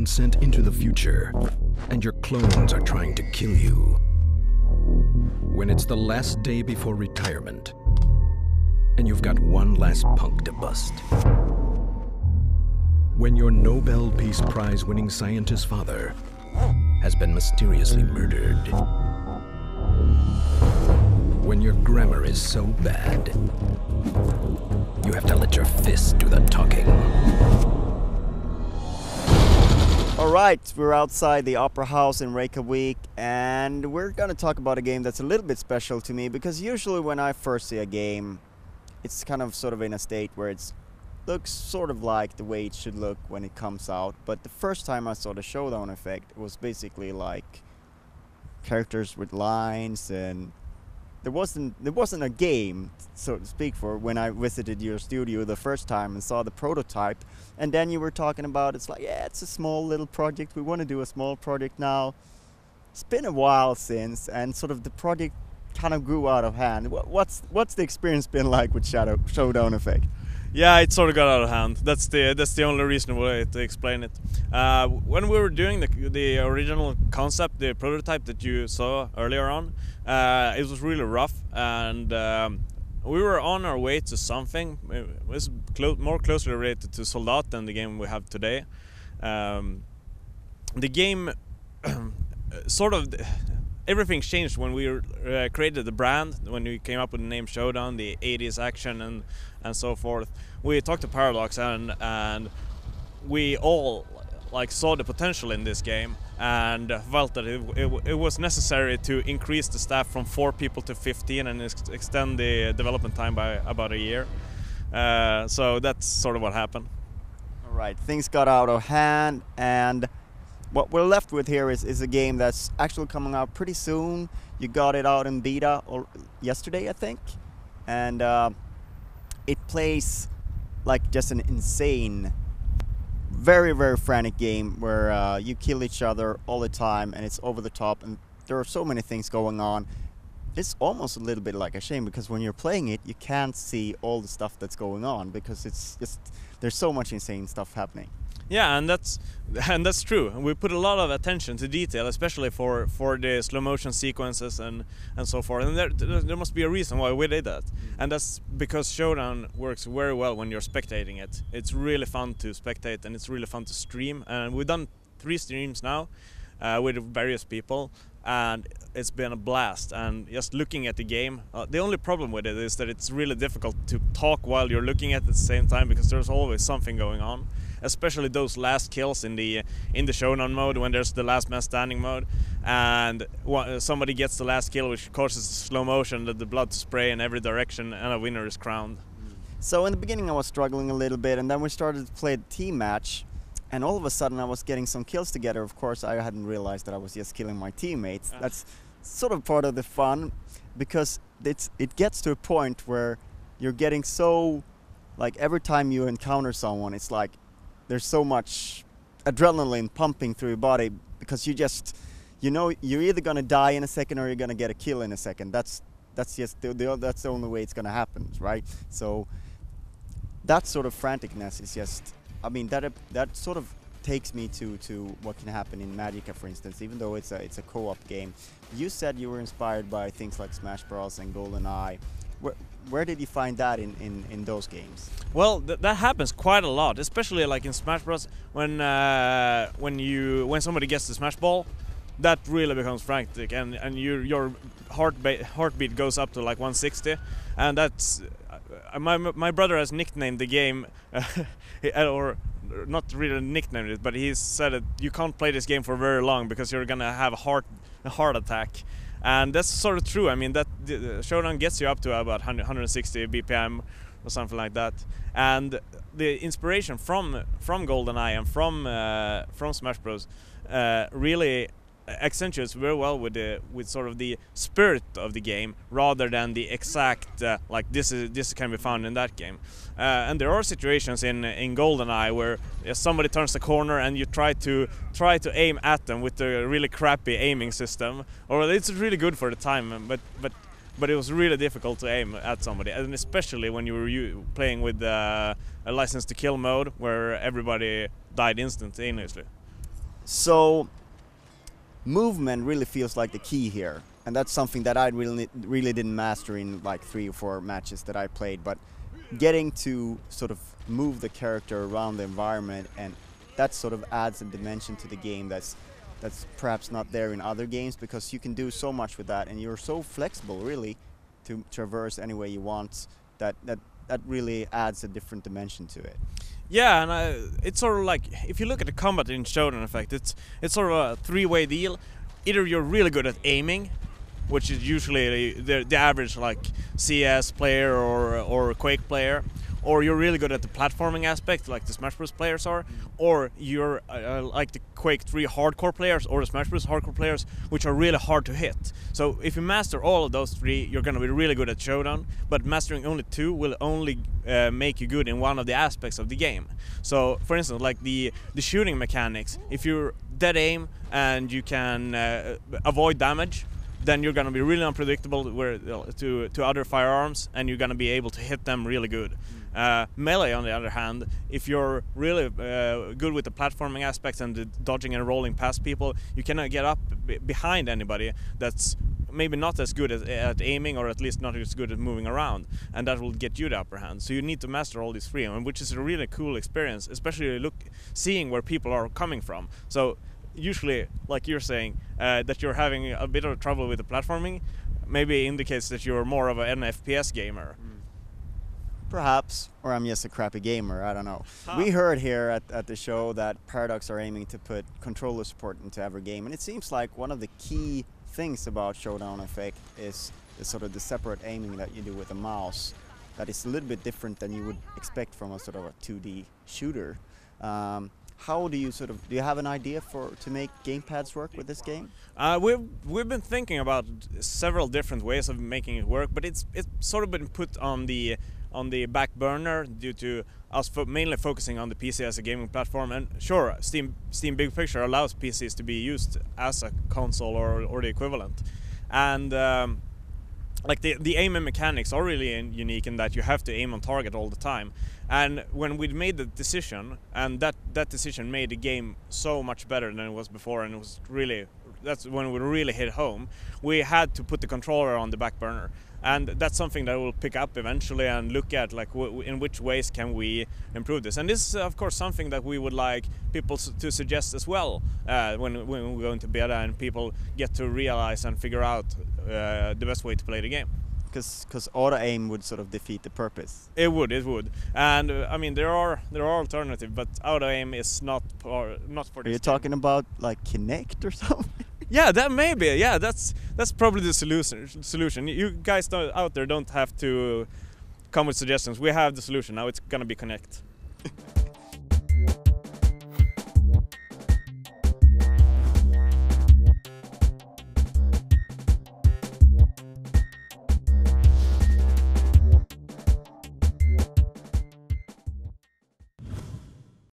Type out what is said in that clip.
been sent into the future, and your clones are trying to kill you. When it's the last day before retirement, and you've got one last punk to bust. When your Nobel Peace Prize-winning scientist father has been mysteriously murdered. When your grammar is so bad, you have to let your fists do the talking. Alright, we're outside the Opera House in Reykjavik, and we're gonna talk about a game that's a little bit special to me, because usually when I first see a game, it's kind of sort of in a state where it looks sort of like the way it should look when it comes out. But the first time I saw the Showdown Effect, it was basically like characters with lines, and there wasn't a game, so to speak, for when I visited your studio the first time and saw the prototype. And then you were talking about, it's like, yeah, it's a small little project, we want to do a small project now. It's been a while since, and sort of the project kind of grew out of hand. What's the experience been like with Showdown Effect? Yeah, it sort of got out of hand. That's the only reasonable way to explain it. When we were doing the original concept, the prototype that you saw earlier on, it was really rough, and we were on our way to something. It was more closely related to Soldat than the game we have today. The game sort of... Everything changed when we created the brand, when we came up with the name Showdown, the 80s action and so forth. We talked to Paradox, and we all like saw the potential in this game and felt that it was necessary to increase the staff from 4 people to 15 and extend the development time by about a year. So that's sort of what happened. All right, things got out of hand, and what we're left with here is a game that's actually coming out pretty soon. You got it out in beta yesterday, I think, and it plays like just an insane, very, very frantic game where you kill each other all the time, and it's over the top, and there are so many things going on. It's almost a little bit like a shame, because when you're playing it, you can't see all the stuff that's going on, because it's just, there's so much insane stuff happening. Yeah, and that's true. We put a lot of attention to detail, especially for the slow motion sequences and so forth. And there must be a reason why we did that. And that's because Showdown works very well when you're spectating it. It's really fun to spectate, and it's really fun to stream. And we've done 3 streams now with various people, and it's been a blast. And just looking at the game, the only problem with it is that it's really difficult to talk while you're looking at it at the same time, because there's always something going on. Especially those last kills in the Showdown mode, when there's the last man standing mode, and somebody gets the last kill, which causes slow motion, the blood to spray in every direction, and a winner is crowned. So in the beginning I was struggling a little bit, and then we started to play the team match, and all of a sudden I was getting some kills together. Of course, I hadn't realized that I was just killing my teammates. That's sort of part of the fun, because it gets to a point where you're getting so, like, every time you encounter someone, it's like there's so much adrenaline pumping through your body, because you know you're either gonna die in a second or you're gonna get a kill in a second. That's just that's the only way it's gonna happen, right? So that sort of franticness is just, I mean, that sort of takes me to what can happen in Magica, for instance, even though it's a co-op game. You said you were inspired by things like Smash Bros. And GoldenEye. Where did you find that in those games? Well, that happens quite a lot, especially like in Smash Bros. When somebody gets the Smash Ball, that really becomes frantic, and your heartbeat goes up to like 160, and that's my brother has nicknamed the game, or not really nicknamed it, but he said that you can't play this game for very long because you're gonna have a heart attack. And that's sort of true. I mean, that Showdown gets you up to about 160 BPM or something like that. And the inspiration from GoldenEye and from Smash Bros. Really accentuates very well with sort of the spirit of the game, rather than the exact like this can be found in that game. And there are situations in GoldenEye where somebody turns the corner and you try to aim at them with the really crappy aiming system, or it's really good for the time, but it was really difficult to aim at somebody, and especially when you were playing with a license to kill mode where everybody died instantaneously. So movement really feels like the key here, and that's something that I really didn't master in like 3 or 4 matches that I played. But getting to sort of move the character around the environment, and that sort of adds a dimension to the game that's perhaps not there in other games, because you can do so much with that, and you're so flexible really to traverse any way you want. That really adds a different dimension to it. Yeah, and it's sort of like, if you look at the combat in Showdown Effect, it's sort of a 3-way deal. Either you're really good at aiming, which is usually the average like CS player or Quake player, or you're really good at the platforming aspect, like the Smash Bros. Players are, or you're like the Quake 3 hardcore players or the Smash Bros. Hardcore players, which are really hard to hit. So if you master all of those 3, you're going to be really good at Showdown, but mastering only 2 will only make you good in one of the aspects of the game. So for instance, like the shooting mechanics, if you're dead aim and you can avoid damage, then you're going to be really unpredictable to other firearms, and you're going to be able to hit them really good. Melee, on the other hand, if you're really good with the platforming aspects and the dodging and rolling past people, you cannot get up behind anybody that's maybe not as good at aiming, or at least not as good at moving around, and that will get you the upper hand. So you need to master all these 3, and which is a really cool experience, especially seeing where people are coming from. So usually, like you're saying, that you're having a bit of trouble with the platforming, maybe indicates that you're more of an FPS gamer. Perhaps, or I'm just a crappy gamer, I don't know. We heard here at the show that Paradox are aiming to put controller support into every game, and it seems like one of the key things about Showdown Effect is sort of the separate aiming that you do with a mouse, that is a little bit different than you would expect from a sort of a 2D shooter. How do you do you have an idea to make gamepads work with this game? We've been thinking about several different ways of making it work, but it's sort of been put on the back burner due to us mainly focusing on the PC as a gaming platform. And sure, Steam Big Picture allows PCs to be used as a console or the equivalent, and like the aim and mechanics are really unique in that you have to aim on target all the time. And when we made the decision, and that decision made the game so much better than it was before, and it was really, that's when we really hit home, we had to put the controller on the back burner. And that's something that we'll pick up eventually and look at, like in which ways can we improve this. And this is of course something that we would like people to suggest as well, when we go into beta and people get to realize and figure out the best way to play the game. Because auto aim would sort of defeat the purpose. It would, and I mean there are alternatives, but auto aim is not for this Are you talking about like Kinect or something? Yeah, that maybe. Yeah, that's probably the solution. You guys out there don't have to come with suggestions. We have the solution now. It's gonna be Kinect.